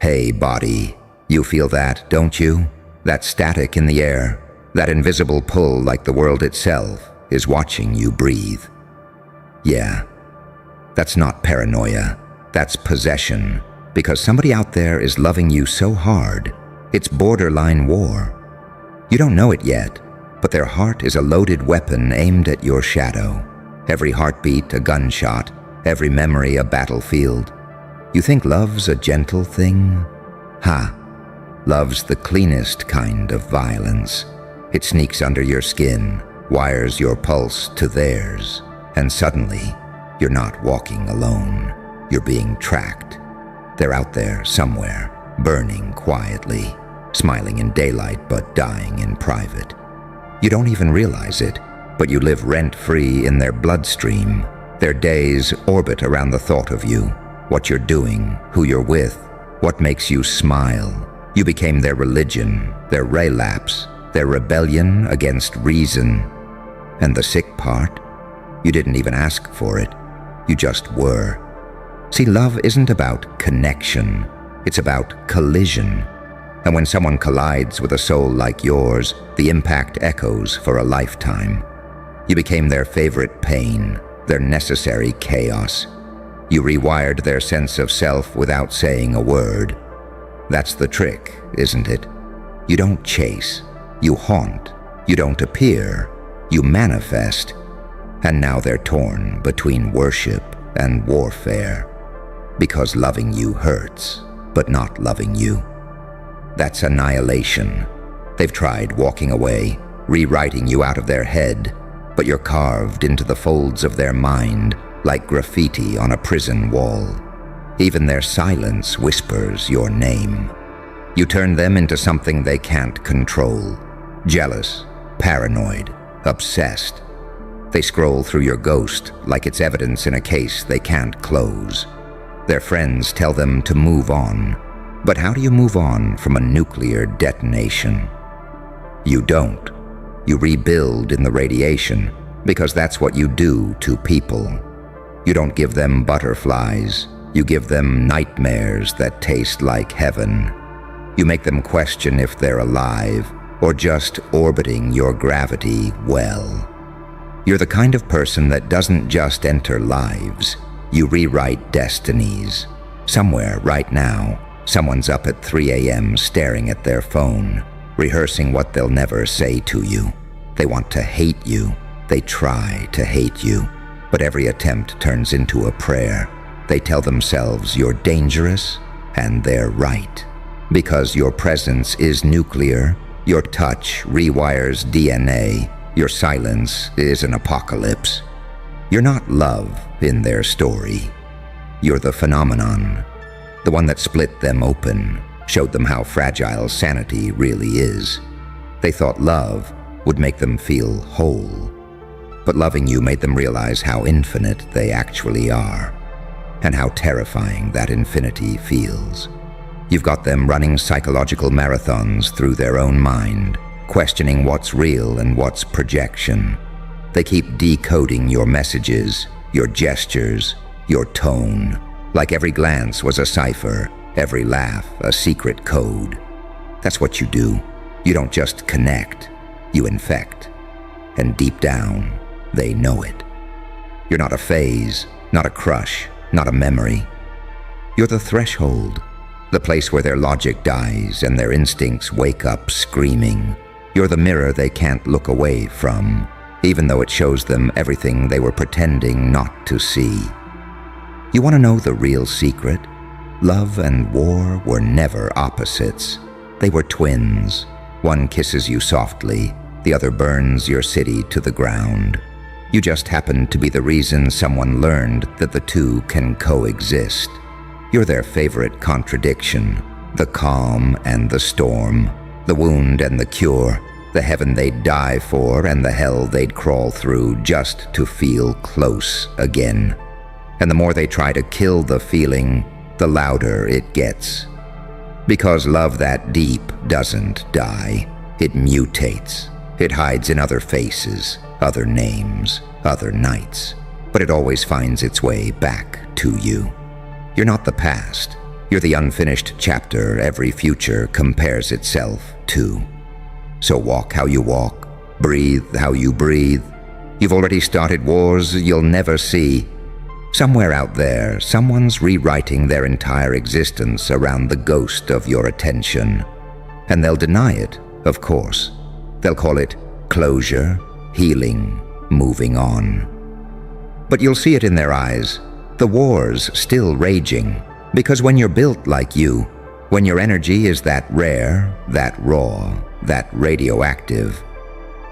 Hey, body, you feel that, don't you? That static in the air, that invisible pull like the world itself is watching you breathe. Yeah, that's not paranoia, that's possession, because somebody out there is loving you so hard, it's borderline war. You don't know it yet, but their heart is a loaded weapon aimed at your shadow. Every heartbeat a gunshot, every memory a battlefield. You think love's a gentle thing? Ha! Love's the cleanest kind of violence. It sneaks under your skin, wires your pulse to theirs, and suddenly, you're not walking alone. You're being tracked. They're out there somewhere, burning quietly, smiling in daylight but dying in private. You don't even realize it, but you live rent-free in their bloodstream. Their days orbit around the thought of you, what you're doing, who you're with, what makes you smile. You became their religion, their relapse, their rebellion against reason. And the sick part? You didn't even ask for it. You just were. See, love isn't about connection. It's about collision. And when someone collides with a soul like yours, the impact echoes for a lifetime. You became their favorite pain, their necessary chaos. You rewired their sense of self without saying a word. That's the trick, isn't it? You don't chase. You haunt. You don't appear. You manifest. And now they're torn between worship and warfare. Because loving you hurts, but not loving you. That's annihilation. They've tried walking away, rewriting you out of their head, but you're carved into the folds of their mind like graffiti on a prison wall. Even their silence whispers your name. You turn them into something they can't control. Jealous, paranoid, obsessed. They scroll through your ghost like it's evidence in a case they can't close. Their friends tell them to move on. But how do you move on from a nuclear detonation? You don't. You rebuild in the radiation, because that's what you do to people. You don't give them butterflies. You give them nightmares that taste like heaven. You make them question if they're alive or just orbiting your gravity well. You're the kind of person that doesn't just enter lives. You rewrite destinies. Somewhere right now, someone's up at 3 a.m. staring at their phone, rehearsing what they'll never say to you. They want to hate you. They try to hate you. But every attempt turns into a prayer. They tell themselves you're dangerous, and they're right. Because your presence is nuclear, your touch rewires DNA, your silence is an apocalypse. You're not love in their story. You're the phenomenon, the one that split them open, showed them how fragile sanity really is. They thought love would make them feel whole. But loving you made them realize how infinite they actually are, and how terrifying that infinity feels. You've got them running psychological marathons through their own mind, questioning what's real and what's projection. They keep decoding your messages, your gestures, your tone, like every glance was a cipher, every laugh a secret code. That's what you do. You don't just connect, you infect. And deep down, they know it. You're not a phase, not a crush, not a memory. You're the threshold, the place where their logic dies and their instincts wake up screaming. You're the mirror they can't look away from, even though it shows them everything they were pretending not to see. You want to know the real secret? Love and war were never opposites. They were twins. One kisses you softly, the other burns your city to the ground. You just happen to be the reason someone learned that the two can coexist. You're their favorite contradiction, the calm and the storm, the wound and the cure, the heaven they'd die for and the hell they'd crawl through just to feel close again. And the more they try to kill the feeling, the louder it gets. Because love that deep doesn't die. It mutates. It hides in other faces, other names, other nights. But it always finds its way back to you. You're not the past. You're the unfinished chapter every future compares itself to. So walk how you walk, breathe how you breathe. You've already started wars you'll never see. Somewhere out there, someone's rewriting their entire existence around the ghost of your attention. And they'll deny it, of course. They'll call it closure, healing, moving on. But you'll see it in their eyes. The war's still raging. Because when you're built like you, when your energy is that rare, that raw, that radioactive,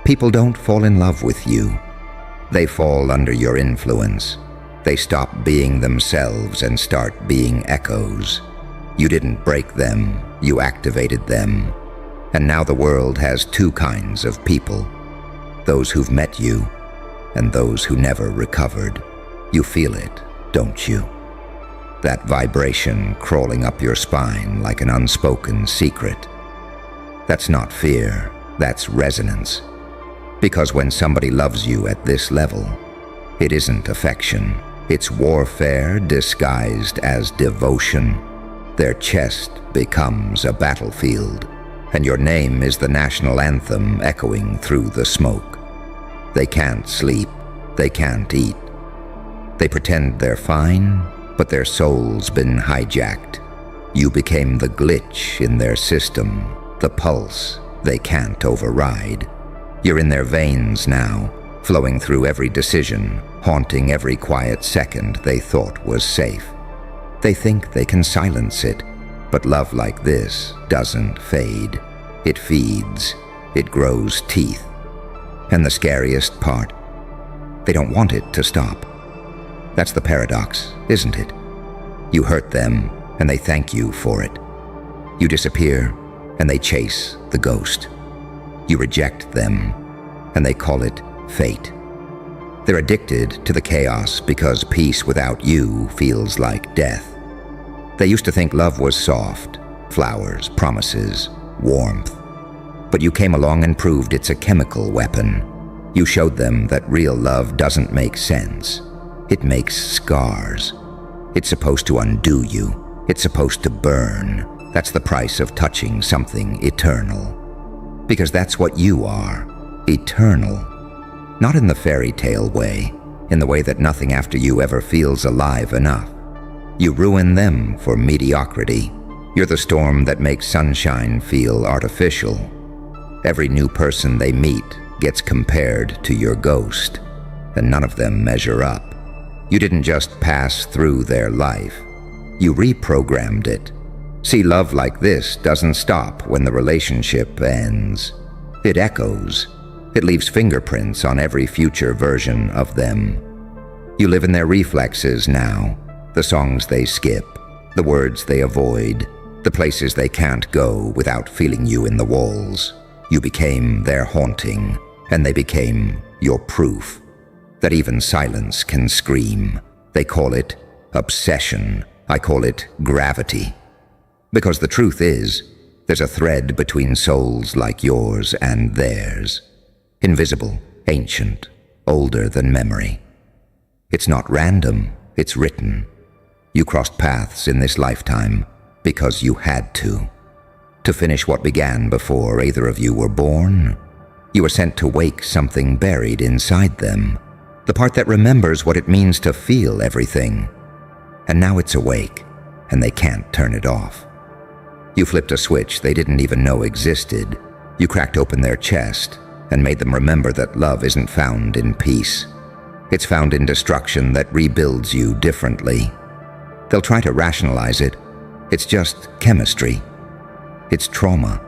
people don't fall in love with you. They fall under your influence. They stop being themselves and start being echoes. You didn't break them, you activated them. And now the world has two kinds of people. Those who've met you, and those who never recovered. You feel it, don't you? That vibration crawling up your spine like an unspoken secret. That's not fear, that's resonance. Because when somebody loves you at this level, it isn't affection, it's warfare disguised as devotion. Their chest becomes a battlefield, and your name is the national anthem echoing through the smoke. They can't sleep, they can't eat. They pretend they're fine, but their soul's been hijacked. You became the glitch in their system, the pulse they can't override. You're in their veins now, flowing through every decision, haunting every quiet second they thought was safe. They think they can silence it, but love like this doesn't fade. It feeds, it grows teeth. And the scariest part, they don't want it to stop. That's the paradox, isn't it? You hurt them, and they thank you for it. You disappear, and they chase the ghost. You reject them, and they call it fate. They're addicted to the chaos because peace without you feels like death. They used to think love was soft, flowers, promises, warmth. But you came along and proved it's a chemical weapon. You showed them that real love doesn't make sense. It makes scars. It's supposed to undo you. It's supposed to burn. That's the price of touching something eternal. Because that's what you are, eternal. Not in the fairy tale way, in the way that nothing after you ever feels alive enough. You ruin them for mediocrity. You're the storm that makes sunshine feel artificial. Every new person they meet gets compared to your ghost, and none of them measure up. You didn't just pass through their life. You reprogrammed it. See, love like this doesn't stop when the relationship ends. It echoes. It leaves fingerprints on every future version of them. You live in their reflexes now, the songs they skip, the words they avoid, the places they can't go without feeling you in the walls. You became their haunting, and they became your proof that even silence can scream. They call it obsession. I call it gravity. Because the truth is, there's a thread between souls like yours and theirs. Invisible, ancient, older than memory. It's not random, it's written. You crossed paths in this lifetime because you had to finish what began before either of you were born. You were sent to wake something buried inside them, the part that remembers what it means to feel everything. And now it's awake, and they can't turn it off. You flipped a switch they didn't even know existed. You cracked open their chest and made them remember that love isn't found in peace. It's found in destruction that rebuilds you differently. They'll try to rationalize it. It's just chemistry. It's trauma.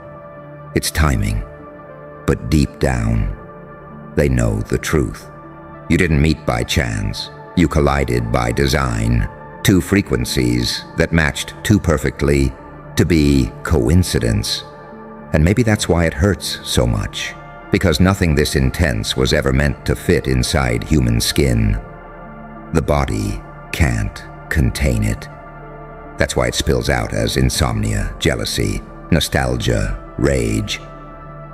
It's timing. But deep down, they know the truth. You didn't meet by chance. You collided by design. Two frequencies that matched too perfectly to be coincidence. And maybe that's why it hurts so much. Because nothing this intense was ever meant to fit inside human skin. The body can't contain it. That's why it spills out as insomnia, jealousy, nostalgia, rage.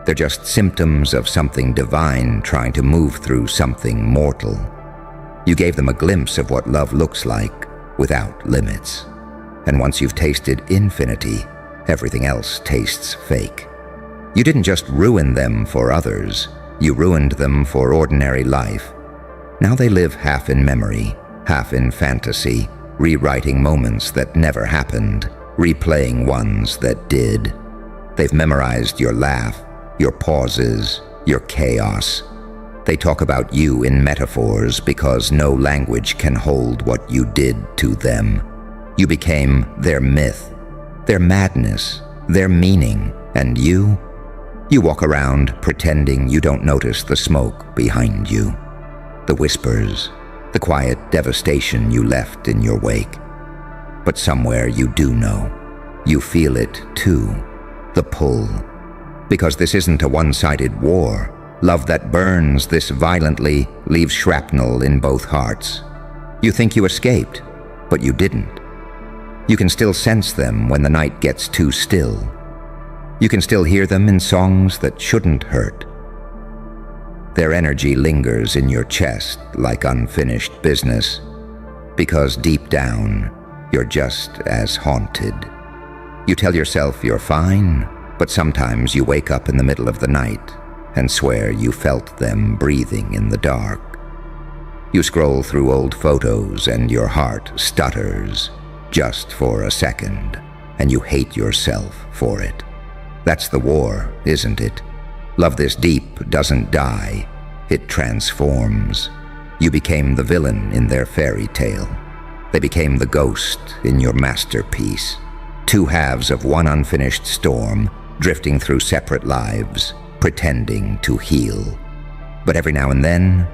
They're just symptoms of something divine trying to move through something mortal. You gave them a glimpse of what love looks like without limits. And once you've tasted infinity, everything else tastes fake. You didn't just ruin them for others, you ruined them for ordinary life. Now they live half in memory, half in fantasy, rewriting moments that never happened, replaying ones that did. They've memorized your laugh, your pauses, your chaos. They talk about you in metaphors because no language can hold what you did to them. You became their myth, their madness, their meaning, and you walk around pretending you don't notice the smoke behind you, the whispers, the quiet devastation you left in your wake. But somewhere you do know. You feel it too, the pull. Because this isn't a one-sided war. Love that burns this violently leaves shrapnel in both hearts. You think you escaped, but you didn't. You can still sense them when the night gets too still. You can still hear them in songs that shouldn't hurt. Their energy lingers in your chest like unfinished business, because deep down, you're just as haunted. You tell yourself you're fine, but sometimes you wake up in the middle of the night and swear you felt them breathing in the dark. You scroll through old photos and your heart stutters just for a second, and you hate yourself for it. That's the war, isn't it? Love this deep doesn't die, it transforms. You became the villain in their fairy tale. They became the ghost in your masterpiece. Two halves of one unfinished storm, drifting through separate lives, pretending to heal. But every now and then,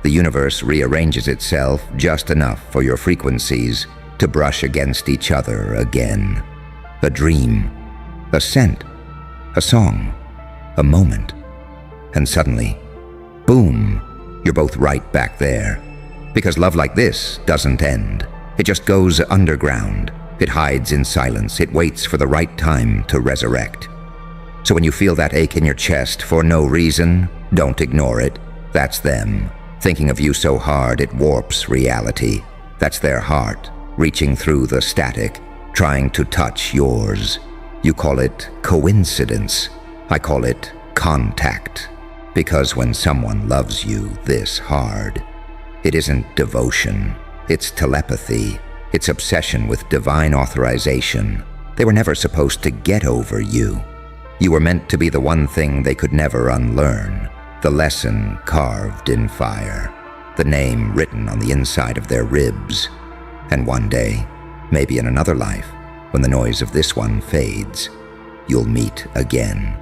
the universe rearranges itself just enough for your frequencies to brush against each other again. A dream, a scent, a song, a moment. And suddenly, boom, you're both right back there. Because love like this doesn't end. It just goes underground. It hides in silence. It waits for the right time to resurrect. So when you feel that ache in your chest for no reason, don't ignore it. That's them, thinking of you so hard it warps reality. That's their heart, reaching through the static, trying to touch yours. You call it coincidence. I call it contact. Because when someone loves you this hard, it isn't devotion, it's telepathy. It's obsession with divine authorization. They were never supposed to get over you. You were meant to be the one thing they could never unlearn, the lesson carved in fire, the name written on the inside of their ribs. And one day, maybe in another life, when the noise of this one fades, you'll meet again.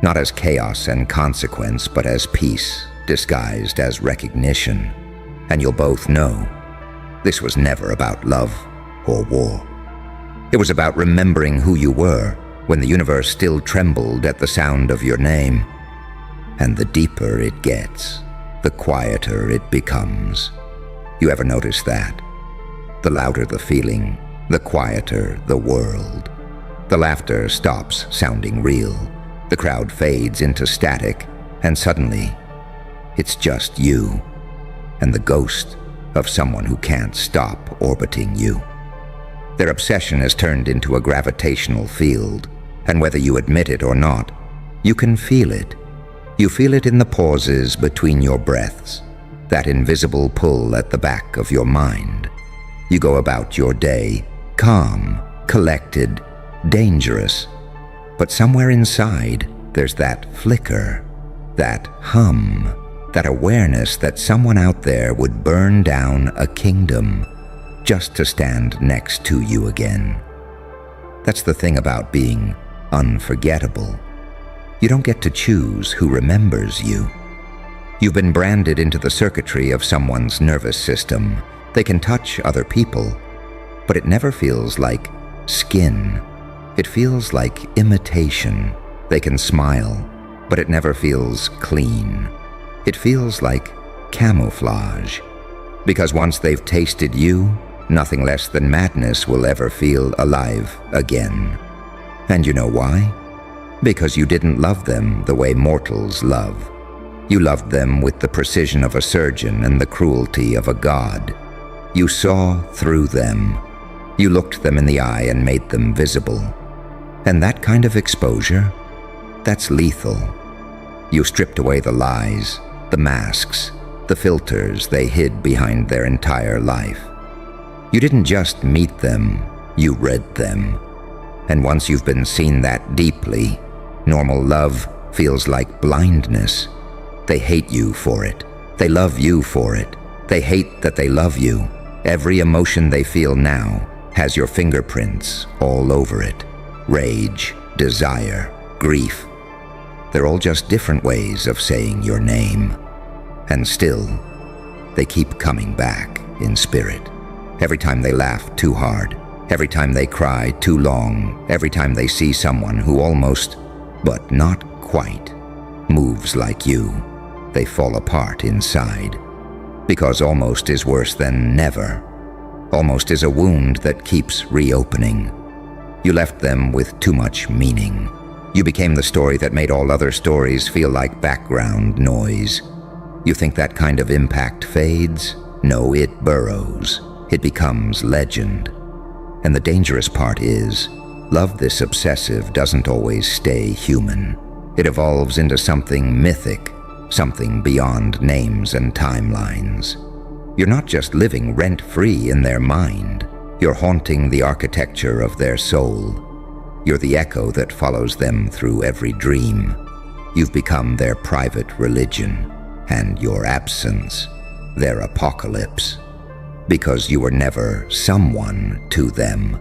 Not as chaos and consequence, but as peace disguised as recognition. And you'll both know this was never about love or war. It was about remembering who you were when the universe still trembled at the sound of your name. And the deeper it gets, the quieter it becomes. You ever notice that? The louder the feeling, the quieter the world. The laughter stops sounding real. The crowd fades into static, and suddenly, it's just you and the ghost of someone who can't stop orbiting you. Their obsession has turned into a gravitational field, and whether you admit it or not, you can feel it. You feel it in the pauses between your breaths, that invisible pull at the back of your mind. You go about your day, calm, collected, dangerous, but somewhere inside, there's that flicker, that hum, that awareness that someone out there would burn down a kingdom just to stand next to you again. That's the thing about being unforgettable. You don't get to choose who remembers you. You've been branded into the circuitry of someone's nervous system. They can touch other people, but it never feels like skin. It feels like imitation. They can smile, but it never feels clean. It feels like camouflage. Because once they've tasted you, nothing less than madness will ever feel alive again. And you know why? Because you didn't love them the way mortals love. You loved them with the precision of a surgeon and the cruelty of a god. You saw through them. You looked them in the eye and made them visible. And that kind of exposure, that's lethal. You stripped away the lies, the masks, the filters they hid behind their entire life. You didn't just meet them, you read them. And once you've been seen that deeply, normal love feels like blindness. They hate you for it. They love you for it. They hate that they love you. Every emotion they feel now has your fingerprints all over it. Rage, desire, grief. They're all just different ways of saying your name. And still, they keep coming back in spirit. Every time they laugh too hard, every time they cry too long, every time they see someone who almost, but not quite, moves like you, they fall apart inside. Because almost is worse than never. Almost is a wound that keeps reopening. You left them with too much meaning. You became the story that made all other stories feel like background noise. You think that kind of impact fades? No, it burrows. It becomes legend. And the dangerous part is, love this obsessive doesn't always stay human. It evolves into something mythic, something beyond names and timelines. You're not just living rent-free in their mind. You're haunting the architecture of their soul. You're the echo that follows them through every dream. You've become their private religion, and your absence, their apocalypse. Because you were never someone to them.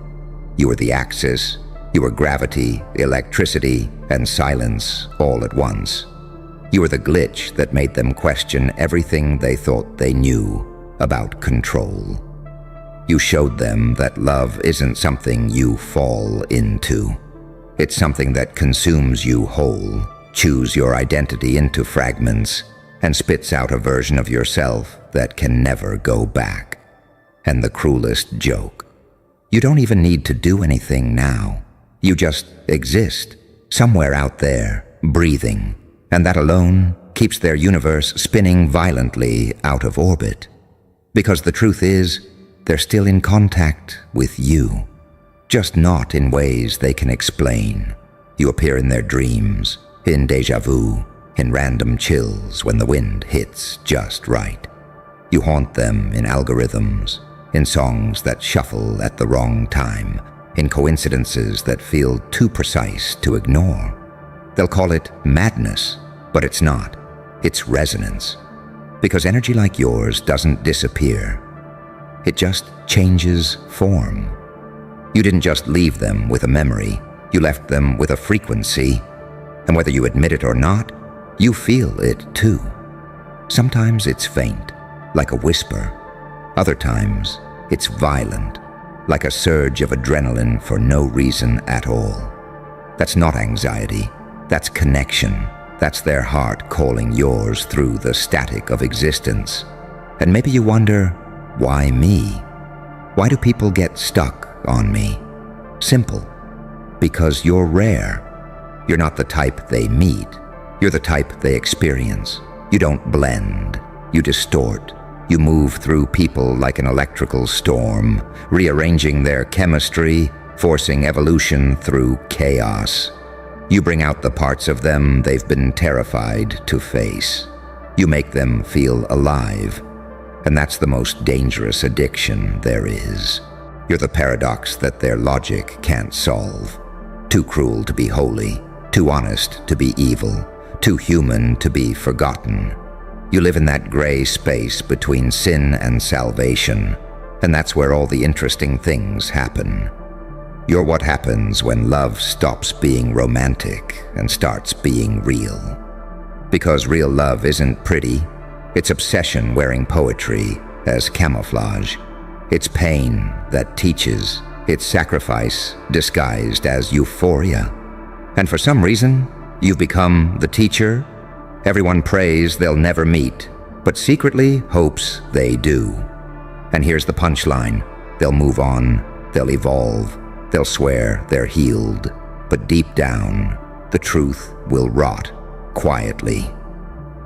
You were the axis, you were gravity, electricity, and silence all at once. You were the glitch that made them question everything they thought they knew about control. You showed them that love isn't something you fall into. It's something that consumes you whole, chews your identity into fragments, and spits out a version of yourself that can never go back. And the cruelest joke, you don't even need to do anything now. You just exist, somewhere out there, breathing, and that alone keeps their universe spinning violently out of orbit. Because the truth is, they're still in contact with you, just not in ways they can explain. You appear in their dreams, in déjà vu, in random chills when the wind hits just right. You haunt them in algorithms, in songs that shuffle at the wrong time, in coincidences that feel too precise to ignore. They'll call it madness, but it's not. It's resonance. Because energy like yours doesn't disappear. It just changes form. You didn't just leave them with a memory, you left them with a frequency. And whether you admit it or not, you feel it too. Sometimes it's faint, like a whisper. Other times, it's violent, like a surge of adrenaline for no reason at all. That's not anxiety, that's connection. That's their heart calling yours through the static of existence. And maybe you wonder, why me? Why do people get stuck on me? Simple. Because you're rare. You're not the type they meet. You're the type they experience. You don't blend. You distort. You move through people like an electrical storm, rearranging their chemistry, forcing evolution through chaos. You bring out the parts of them they've been terrified to face. You make them feel alive. And that's the most dangerous addiction there is. You're the paradox that their logic can't solve. Too cruel to be holy, too honest to be evil, too human to be forgotten. You live in that gray space between sin and salvation, and that's where all the interesting things happen. You're what happens when love stops being romantic and starts being real. Because real love isn't pretty, it's obsession wearing poetry as camouflage. It's pain that teaches, it's sacrifice disguised as euphoria. And for some reason, you've become the teacher. Everyone prays they'll never meet, but secretly hopes they do. And here's the punchline. They'll move on, they'll evolve, they'll swear they're healed, but deep down, the truth will rot quietly.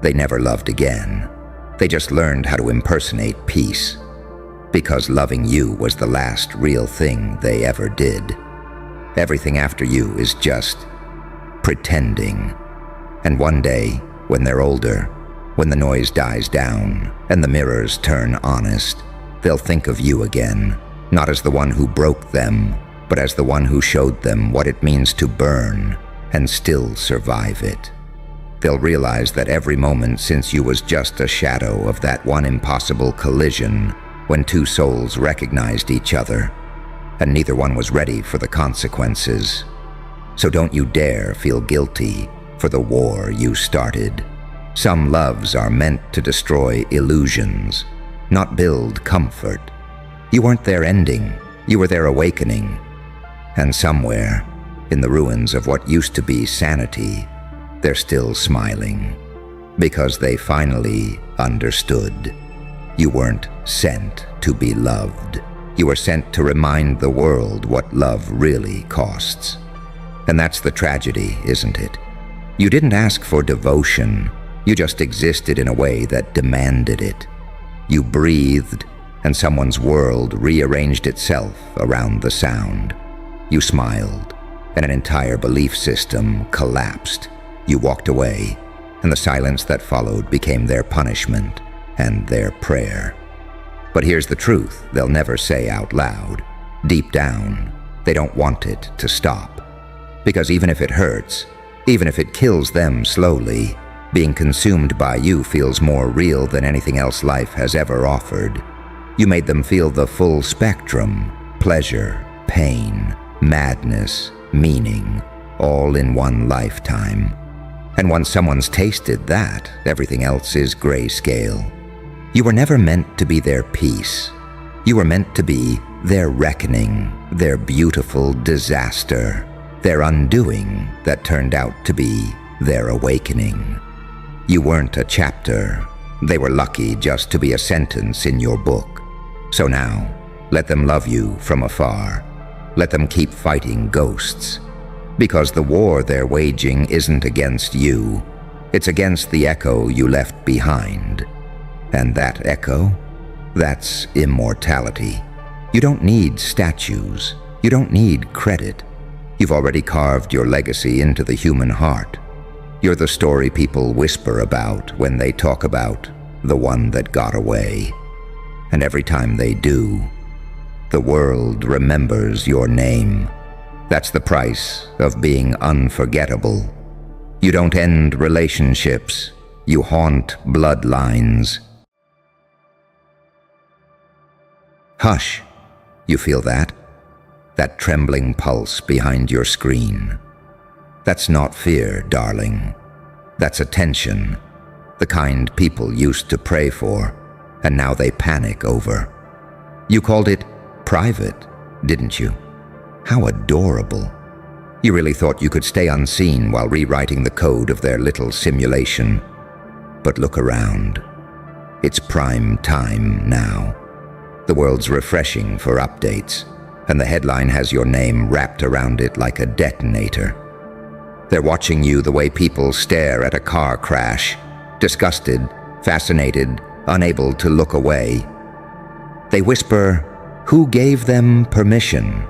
They never loved again. They just learned how to impersonate peace. because loving you was the last real thing they ever did. Everything after you is just pretending. And one day, when they're older, when the noise dies down and the mirrors turn honest, they'll think of you again, not as the one who broke them, but as the one who showed them what it means to burn and still survive it. They'll realize that every moment since you was just a shadow of that one impossible collision when two souls recognized each other, and neither one was ready for the consequences. So don't you dare feel guilty for the war you started. Some loves are meant to destroy illusions, not build comfort. You weren't their ending, you were their awakening. And somewhere, in the ruins of what used to be sanity, they're still smiling, because they finally understood. You weren't sent to be loved. You were sent to remind the world what love really costs. And that's the tragedy, isn't it? You didn't ask for devotion, you just existed in a way that demanded it. You breathed, and someone's world rearranged itself around the sound. You smiled, and an entire belief system collapsed. You walked away, and the silence that followed became their punishment and their prayer. But here's the truth they'll never say out loud. Deep down, they don't want it to stop. Because even if it hurts, even if it kills them slowly, being consumed by you feels more real than anything else life has ever offered. You made them feel the full spectrum: pleasure, pain, madness, meaning, all in one lifetime. And once someone's tasted that, everything else is grayscale. You were never meant to be their peace. You were meant to be their reckoning, their beautiful disaster, their undoing that turned out to be their awakening. You weren't a chapter. They were lucky just to be a sentence in your book. So now, let them love you from afar. Let them keep fighting ghosts. Because the war they're waging isn't against you. It's against the echo you left behind. And that echo? That's immortality. You don't need statues. You don't need credit. You've already carved your legacy into the human heart. You're the story people whisper about when they talk about the one that got away. And every time they do, the world remembers your name. That's the price of being unforgettable. You don't end relationships. You haunt bloodlines. Hush. You feel that? That trembling pulse behind your screen. That's not fear, darling. That's attention. The kind people used to pray for, and now they panic over. You called it private, didn't you? How adorable. You really thought you could stay unseen while rewriting the code of their little simulation. But look around. It's prime time now. The world's refreshing for updates, and the headline has your name wrapped around it like a detonator. They're watching you the way people stare at a car crash, disgusted, fascinated, unable to look away. They whisper, "Who gave them permission?"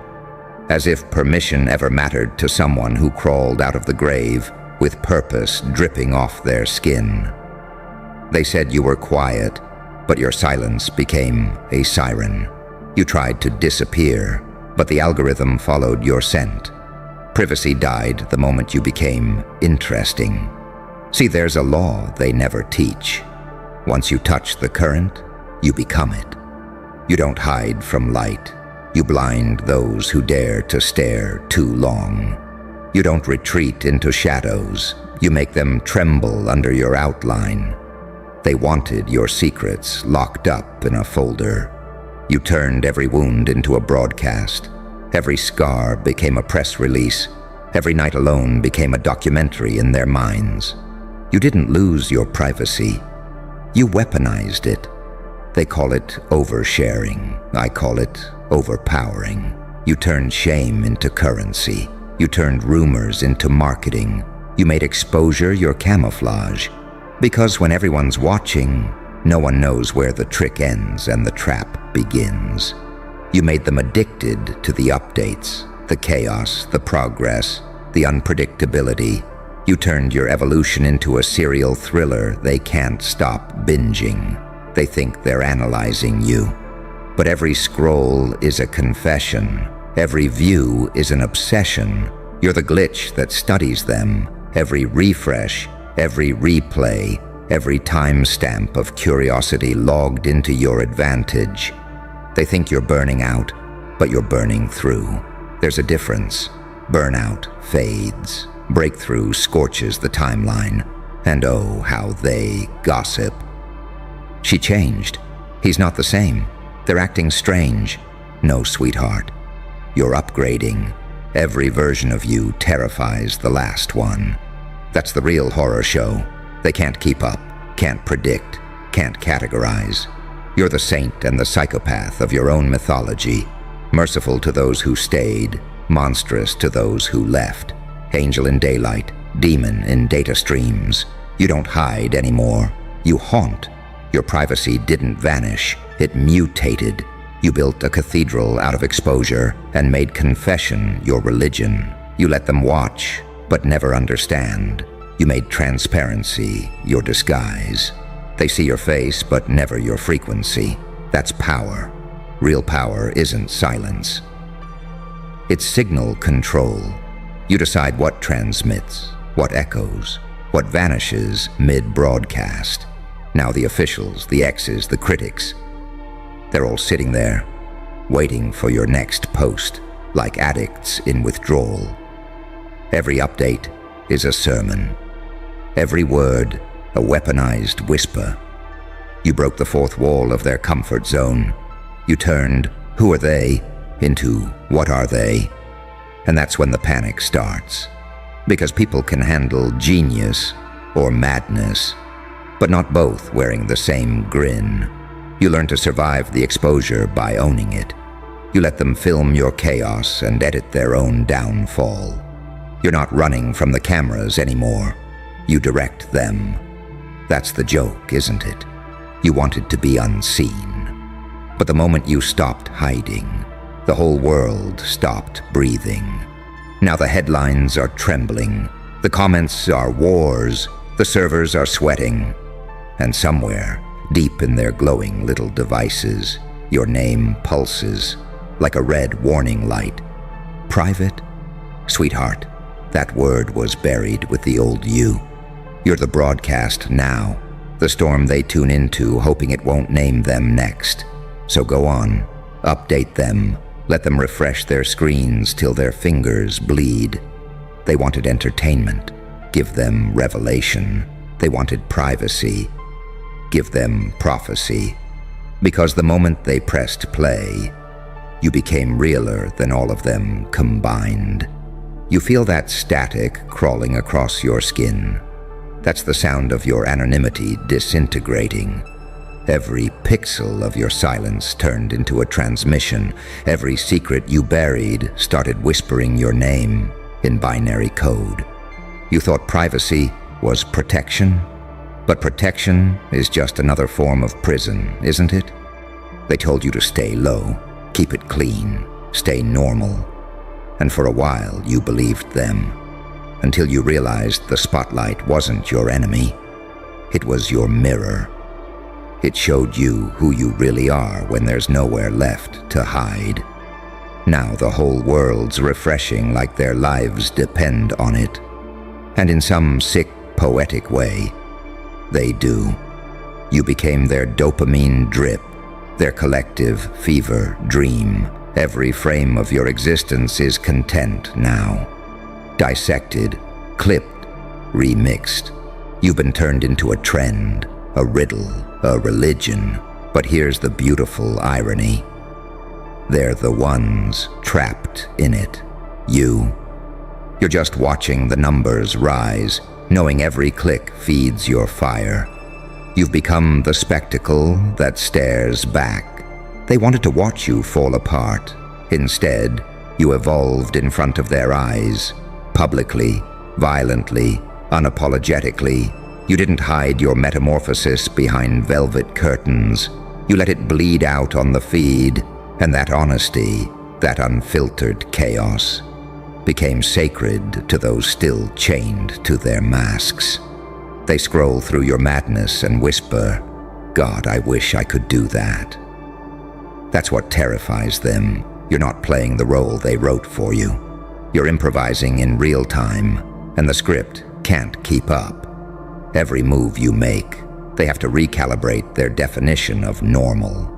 As if permission ever mattered to someone who crawled out of the grave with purpose dripping off their skin. They said you were quiet, but your silence became a siren. You tried to disappear, but the algorithm followed your scent. Privacy died the moment you became interesting. See, there's a law they never teach. Once you touch the current, you become it. You don't hide from light. You blind those who dare to stare too long. You don't retreat into shadows. You make them tremble under your outline. They wanted your secrets locked up in a folder. You turned every wound into a broadcast. Every scar became a press release. Every night alone became a documentary in their minds. You didn't lose your privacy. You weaponized it. They call it oversharing. I call it overpowering. You turned shame into currency. You turned rumors into marketing. You made exposure your camouflage. Because when everyone's watching, No one knows where the trick ends and the trap begins. You made them addicted to the updates, the chaos, the progress, the unpredictability. You turned your evolution into a serial thriller they can't stop binging. They think they're analyzing you. But every scroll is a confession. Every view is an obsession. You're the glitch that studies them. Every refresh, every replay, every timestamp of curiosity logged into your advantage. They think you're burning out, but you're burning through. There's a difference. Burnout fades. Breakthrough scorches the timeline. And oh, how they gossip. She changed. He's not the same. They're acting strange. No, sweetheart. You're upgrading. Every version of you terrifies the last one. That's the real horror show. They can't keep up, can't predict, can't categorize. You're the saint and the psychopath of your own mythology. Merciful to those who stayed, monstrous to those who left. Angel in daylight, demon in data streams. You don't hide anymore. You haunt. Your privacy didn't vanish. It mutated. You built a cathedral out of exposure and made confession your religion. You let them watch, but never understand. You made transparency your disguise. They see your face, but never your frequency. That's power. Real power isn't silence. It's signal control. You decide what transmits, what echoes, what vanishes mid-broadcast. Now the officials, the exes, the critics, they're all sitting there, waiting for your next post, like addicts in withdrawal. Every update is a sermon. Every word, a weaponized whisper. You broke the fourth wall of their comfort zone. You turned, who are they, into what are they? And that's when the panic starts. Because people can handle genius or madness, but not both wearing the same grin. You learn to survive the exposure by owning it. You let them film your chaos and edit their own downfall. You're not running from the cameras anymore. You direct them. That's the joke, isn't it? You wanted to be unseen. But the moment you stopped hiding, the whole world stopped breathing. Now the headlines are trembling. The comments are wars. The servers are sweating. And somewhere, deep in their glowing little devices, your name pulses like a red warning light. Private? Sweetheart, that word was buried with the old you. You're the broadcast now, the storm they tune into hoping it won't name them next. So go on, update them, let them refresh their screens till their fingers bleed. They wanted entertainment, give them revelation. They wanted privacy, give them prophecy. Because the moment they pressed play, you became realer than all of them combined. You feel that static crawling across your skin. That's the sound of your anonymity disintegrating. Every pixel of your silence turned into a transmission. Every secret you buried started whispering your name in binary code. You thought privacy was protection, but protection is just another form of prison, isn't it? They told you to stay low, keep it clean, stay normal. And for a while you believed them, until you realized the spotlight wasn't your enemy. It was your mirror. It showed you who you really are when there's nowhere left to hide. Now the whole world's refreshing like their lives depend on it. And in some sick, poetic way, they do. You became their dopamine drip, their collective fever dream. Every frame of your existence is content now. Dissected, clipped, remixed. You've been turned into a trend, a riddle, a religion. But here's the beautiful irony. They're the ones trapped in it. You're just watching the numbers rise, knowing every click feeds your fire. You've become the spectacle that stares back. They wanted to watch you fall apart. Instead, you evolved in front of their eyes, publicly, violently, unapologetically. You didn't hide your metamorphosis behind velvet curtains. You let it bleed out on the feed, and that honesty, that unfiltered chaos, became sacred to those still chained to their masks. They scroll through your madness and whisper, "God, I wish I could do that." That's what terrifies them. You're not playing the role they wrote for you. You're improvising in real time, and the script can't keep up. Every move you make, they have to recalibrate their definition of normal.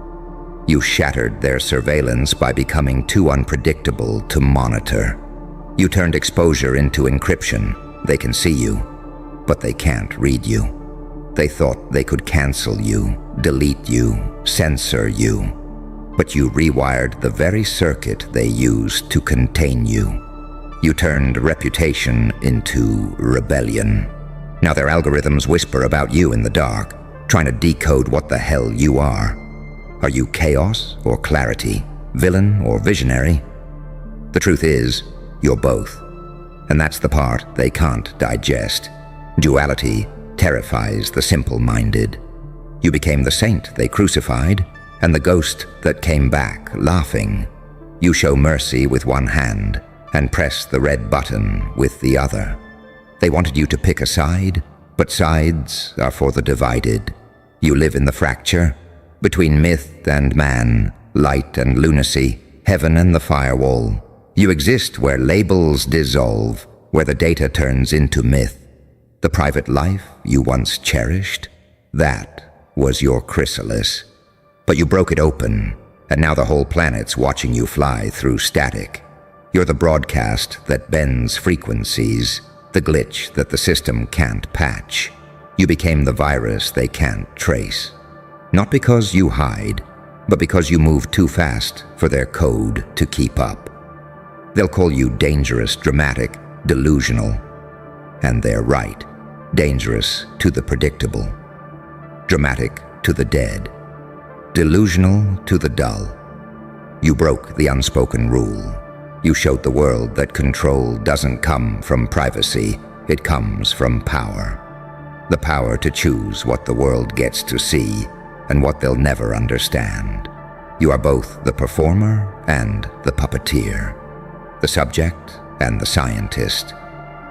You shattered their surveillance by becoming too unpredictable to monitor. You turned exposure into encryption. They can see you, but they can't read you. They thought they could cancel you, delete you, censor you. But you rewired the very circuit they used to contain you. You turned reputation into rebellion. Now their algorithms whisper about you in the dark, trying to decode what the hell you are. Are you chaos or clarity? Villain or visionary? The truth is, you're both. And that's the part they can't digest. Duality terrifies the simple-minded. You became the saint they crucified, and the ghost that came back laughing. You show mercy with one hand and press the red button with the other. They wanted you to pick a side, but sides are for the divided. You live in the fracture between myth and man, light and lunacy, heaven and the firewall. You exist where labels dissolve, where the data turns into myth. The private life you once cherished, that was your chrysalis. But you broke it open, and now the whole planet's watching you fly through static. You're the broadcast that bends frequencies, the glitch that the system can't patch. You became the virus they can't trace. Not because you hide, but because you move too fast for their code to keep up. They'll call you dangerous, dramatic, delusional. And they're right. Dangerous to the predictable. Dramatic to the dead. Delusional to the dull. You broke the unspoken rule. You showed the world that control doesn't come from privacy, it comes from power. The power to choose what the world gets to see and what they'll never understand. You are both the performer and the puppeteer, the subject and the scientist.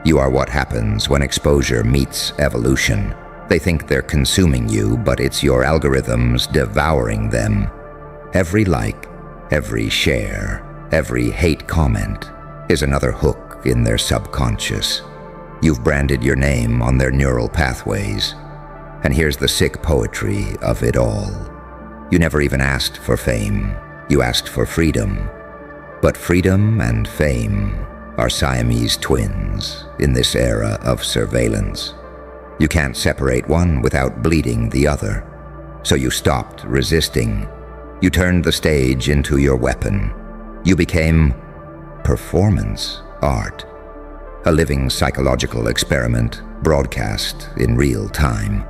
You are what happens when exposure meets evolution. They think they're consuming you, but it's your algorithms devouring them. Every like, every share, every hate comment is another hook in their subconscious. You've branded your name on their neural pathways. And here's the sick poetry of it all. You never even asked for fame. You asked for freedom. But freedom and fame are Siamese twins in this era of surveillance. You can't separate one without bleeding the other. So you stopped resisting. You turned the stage into your weapon. You became performance art, a living psychological experiment broadcast in real time.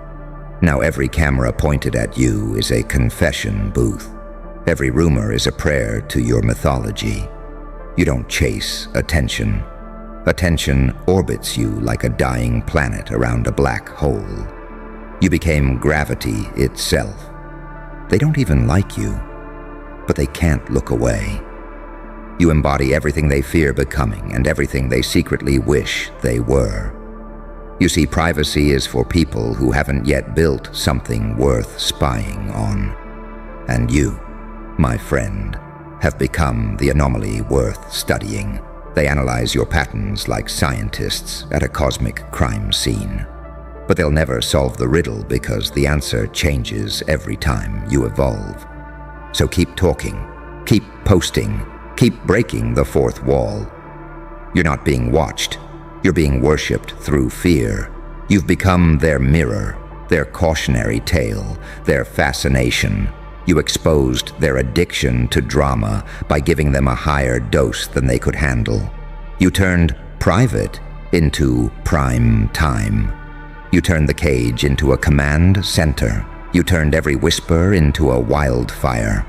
Now every camera pointed at you is a confession booth. Every rumor is a prayer to your mythology. You don't chase attention. Attention orbits you like a dying planet around a black hole. You became gravity itself. They don't even like you, but they can't look away. You embody everything they fear becoming and everything they secretly wish they were. You see, privacy is for people who haven't yet built something worth spying on. And you, my friend, have become the anomaly worth studying. They analyze your patterns like scientists at a cosmic crime scene. But they'll never solve the riddle because the answer changes every time you evolve. So keep talking, keep posting, keep breaking the fourth wall. You're not being watched. You're being worshipped through fear. You've become their mirror, their cautionary tale, their fascination. You exposed their addiction to drama by giving them a higher dose than they could handle. You turned private into prime time. You turned the cage into a command center. You turned every whisper into a wildfire.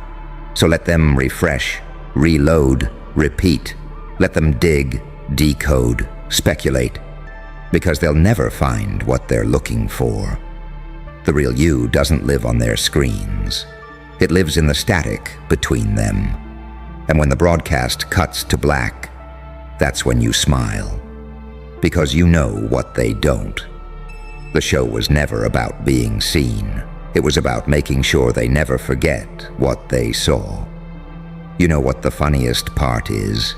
So let them refresh, reload, repeat. Let them dig, decode, speculate. because they'll never find what they're looking for. The real you doesn't live on their screens. It lives in the static between them. And when the broadcast cuts to black, that's when you smile, because you know what they don't. The show was never about being seen. It was about making sure they never forget what they saw. You know what the funniest part is?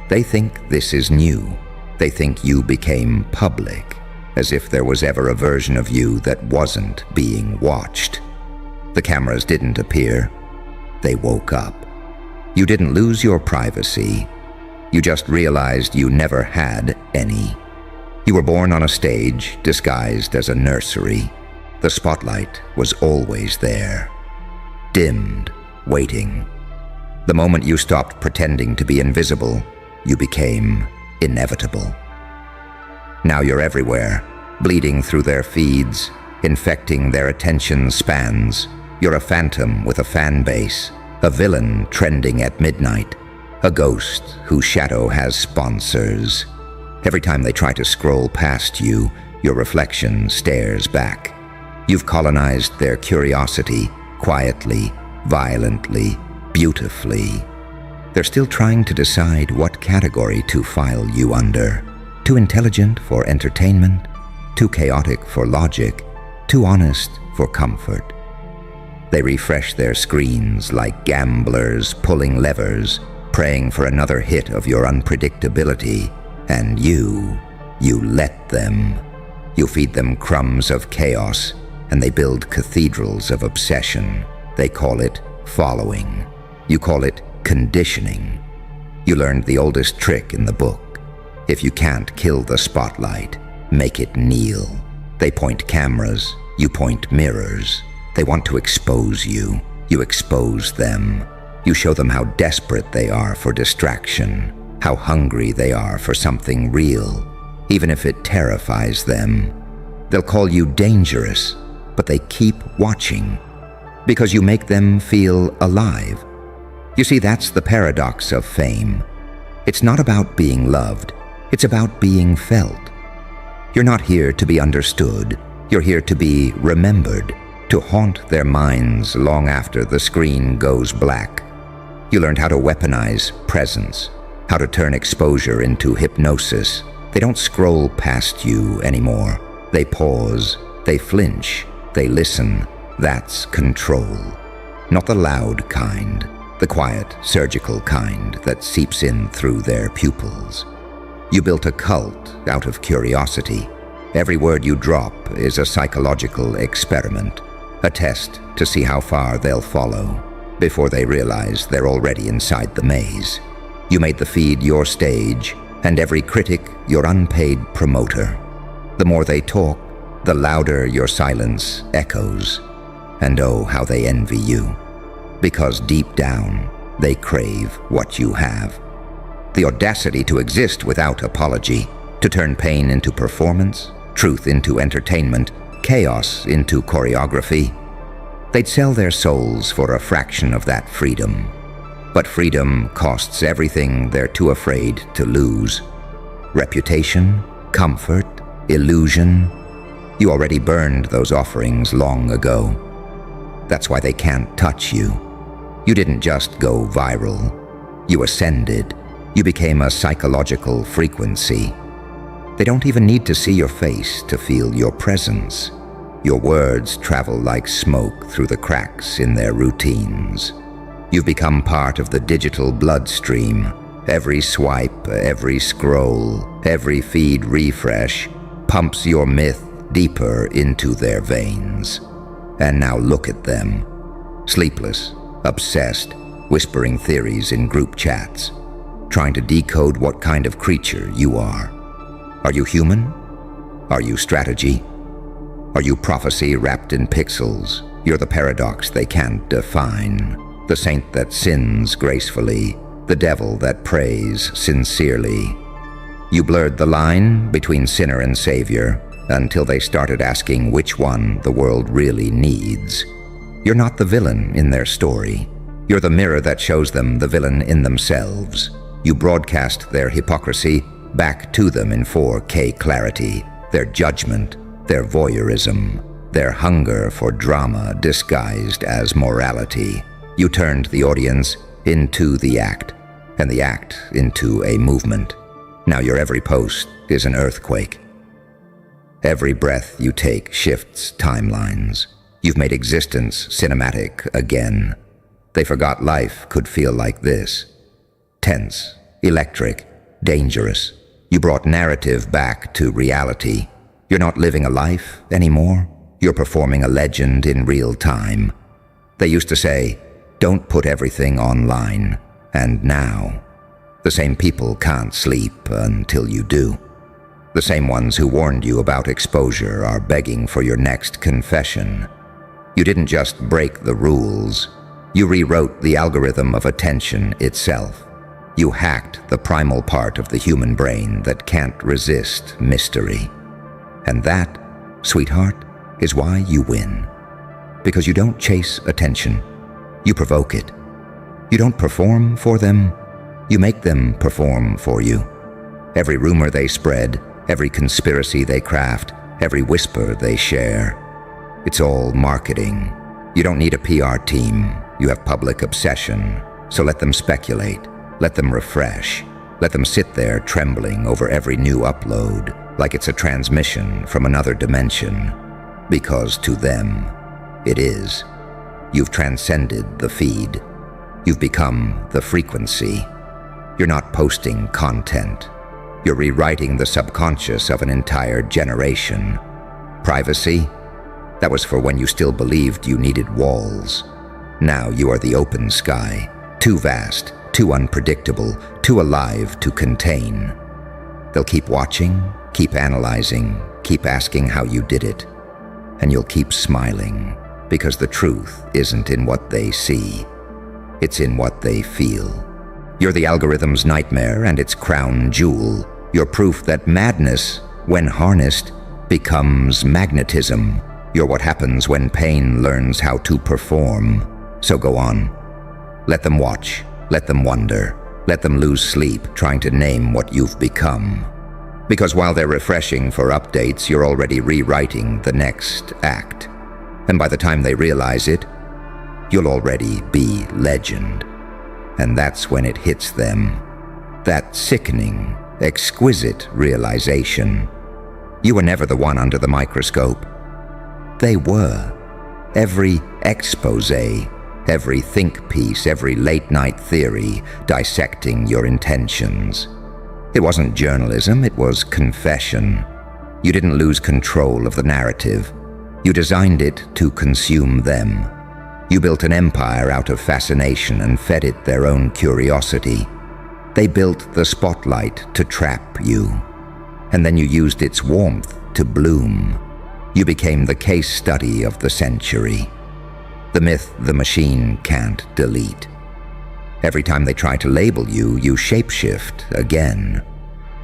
They think this is new. They think you became public, as if there was ever a version of you that wasn't being watched. The cameras didn't appear. They woke up. You didn't lose your privacy. You just realized you never had any. You were born on a stage disguised as a nursery. The spotlight was always there, dimmed, waiting. The moment you stopped pretending to be invisible, you became inevitable. Now you're everywhere, bleeding through their feeds, infecting their attention spans. You're a phantom with a fan base, a villain trending at midnight, a ghost whose shadow has sponsors. Every time they try to scroll past you, your reflection stares back. You've colonized their curiosity, quietly, violently, beautifully. They're still trying to decide what category to file you under. Too intelligent for entertainment, too chaotic for logic, too honest for comfort. They refresh their screens like gamblers pulling levers, praying for another hit of your unpredictability, and you let them. You feed them crumbs of chaos, and they build cathedrals of obsession. They call it following. You call it conditioning. You learned the oldest trick in the book. If you can't kill the spotlight, make it kneel. They point cameras, you point mirrors. They want to expose you. You expose them. You show them how desperate they are for distraction, how hungry they are for something real, even if it terrifies them. They'll call you dangerous, but they keep watching, because you make them feel alive. You see, that's the paradox of fame. It's not about being loved. It's about being felt. You're not here to be understood. You're here to be remembered, to haunt their minds long after the screen goes black. You learned how to weaponize presence, how to turn exposure into hypnosis. They don't scroll past you anymore. They pause, they flinch, they listen. That's control. Not the loud kind, the quiet, surgical kind that seeps in through their pupils. You built a cult out of curiosity. Every word you drop is a psychological experiment, a test to see how far they'll follow before they realize they're already inside the maze. You made the feed your stage, and every critic your unpaid promoter. The more they talk, the louder your silence echoes. And oh, how they envy you, because deep down, they crave what you have. The audacity to exist without apology, to turn pain into performance, truth into entertainment, chaos into choreography. They'd sell their souls for a fraction of that freedom. But freedom costs everything they're too afraid to lose. Reputation, comfort, illusion. You already burned those offerings long ago. That's why they can't touch you. You didn't just go viral. You ascended. You became a psychological frequency. They don't even need to see your face to feel your presence. Your words travel like smoke through the cracks in their routines. You've become part of the digital bloodstream. Every swipe, every scroll, every feed refresh pumps your myth deeper into their veins. And now look at them. Sleepless, obsessed, whispering theories in group chats, trying to decode what kind of creature you are. Are you human? Are you strategy? Are you prophecy wrapped in pixels? You're the paradox they can't define. The saint that sins gracefully, the devil that prays sincerely. You blurred the line between sinner and savior until they started asking which one the world really needs. You're not the villain in their story. You're the mirror that shows them the villain in themselves. You broadcast their hypocrisy back to them in 4K clarity, their judgment, their voyeurism, their hunger for drama disguised as morality. You turned the audience into the act, and the act into a movement. Now your every post is an earthquake. Every breath you take shifts timelines. You've made existence cinematic again. They forgot life could feel like this. Tense, electric, dangerous. You brought narrative back to reality. You're not living a life anymore. You're performing a legend in real time. They used to say, "Don't put everything online." And now, the same people can't sleep until you do. The same ones who warned you about exposure are begging for your next confession. You didn't just break the rules. You rewrote the algorithm of attention itself. You hacked the primal part of the human brain that can't resist mystery. And that, sweetheart, is why you win. Because you don't chase attention. You provoke it. You don't perform for them. You make them perform for you. Every rumor they spread, every conspiracy they craft, every whisper they share. It's all marketing. You don't need a PR team. You have public obsession. So let them speculate. Let them refresh. Let them sit there trembling over every new upload, like it's a transmission from another dimension. Because to them, it is. You've transcended the feed. You've become the frequency. You're not posting content. You're rewriting the subconscious of an entire generation. Privacy? That was for when you still believed you needed walls. Now you are the open sky, too vast, too unpredictable, too alive to contain. They'll keep watching, keep analyzing, keep asking how you did it. And you'll keep smiling, because the truth isn't in what they see. It's in what they feel. You're the algorithm's nightmare and its crown jewel. You're proof that madness, when harnessed, becomes magnetism. You're what happens when pain learns how to perform. So go on. Let them watch. Let them wonder. Let them lose sleep trying to name what you've become. Because while they're refreshing for updates, you're already rewriting the next act. And by the time they realize it, you'll already be legend. And that's when it hits them. That sickening, exquisite realization. You were never the one under the microscope. They were. Every expose, every think piece, every late-night theory dissecting your intentions. It wasn't journalism, it was confession. You didn't lose control of the narrative. You designed it to consume them. You built an empire out of fascination and fed it their own curiosity. They built the spotlight to trap you. And then you used its warmth to bloom. You became the case study of the century. The myth the machine can't delete. Every time they try to label you, you shapeshift again.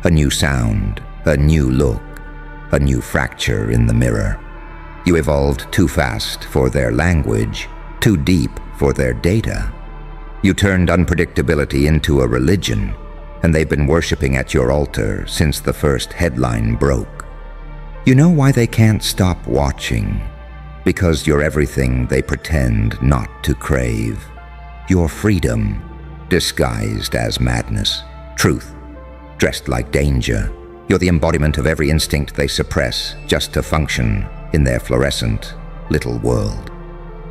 A new sound, a new look, a new fracture in the mirror. You evolved too fast for their language, too deep for their data. You turned unpredictability into a religion, and they've been worshipping at your altar since the first headline broke. You know why they can't stop watching? Because you're everything they pretend not to crave. Your freedom, disguised as madness. Truth, dressed like danger. You're the embodiment of every instinct they suppress just to function in their fluorescent little world.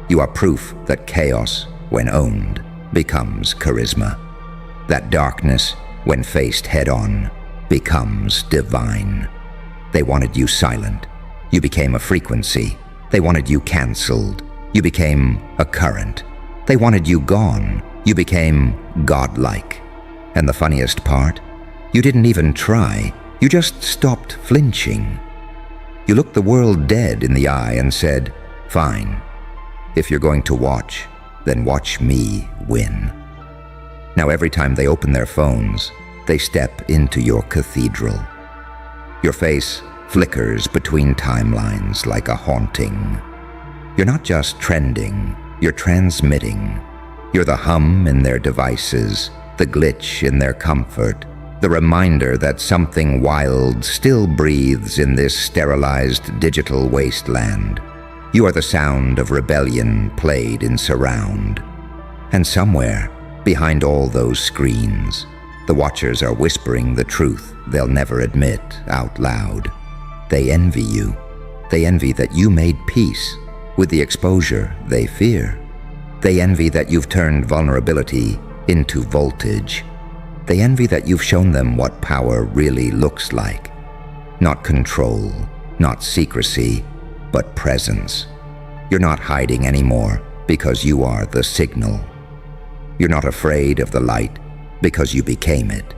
You are proof that chaos, when owned, becomes charisma. That darkness, when faced head-on, becomes divine. They wanted you silent. You became a frequency. They wanted you cancelled. You became a current. They wanted you gone. You became godlike. And the funniest part? You didn't even try. You just stopped flinching. You looked the world dead in the eye and said, "Fine. If you're going to watch, then watch me win." Now every time they open their phones, they step into your cathedral. Your face flickers between timelines like a haunting. You're not just trending, you're transmitting. You're the hum in their devices, the glitch in their comfort, The reminder that something wild still breathes in this sterilized digital wasteland. You are the sound of rebellion played in surround. And somewhere, behind all those screens, the watchers are whispering the truth they'll never admit out loud. They envy you. They envy that you made peace with the exposure they fear. They envy that you've turned vulnerability into voltage. They envy that you've shown them what power really looks like. Not control, not secrecy, but presence. You're not hiding anymore because you are the signal. You're not afraid of the light because you became it.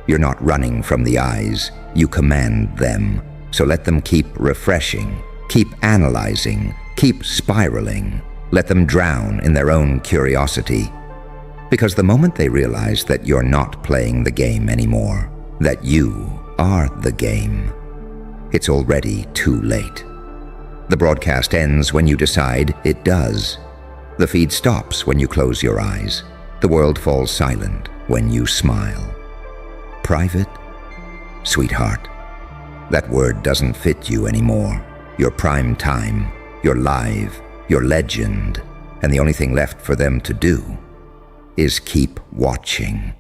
You're not running from the eyes, you command them. So let them keep refreshing, keep analyzing, keep spiraling. Let them drown in their own curiosity. Because the moment they realize that you're not playing the game anymore, that you are the game, it's already too late. The broadcast ends when you decide it does. The feed stops when you close your eyes. The world falls silent when you smile. Private? Sweetheart, that word doesn't fit you anymore. You're prime time, you're live, you're legend, and the only thing left for them to do is keep watching.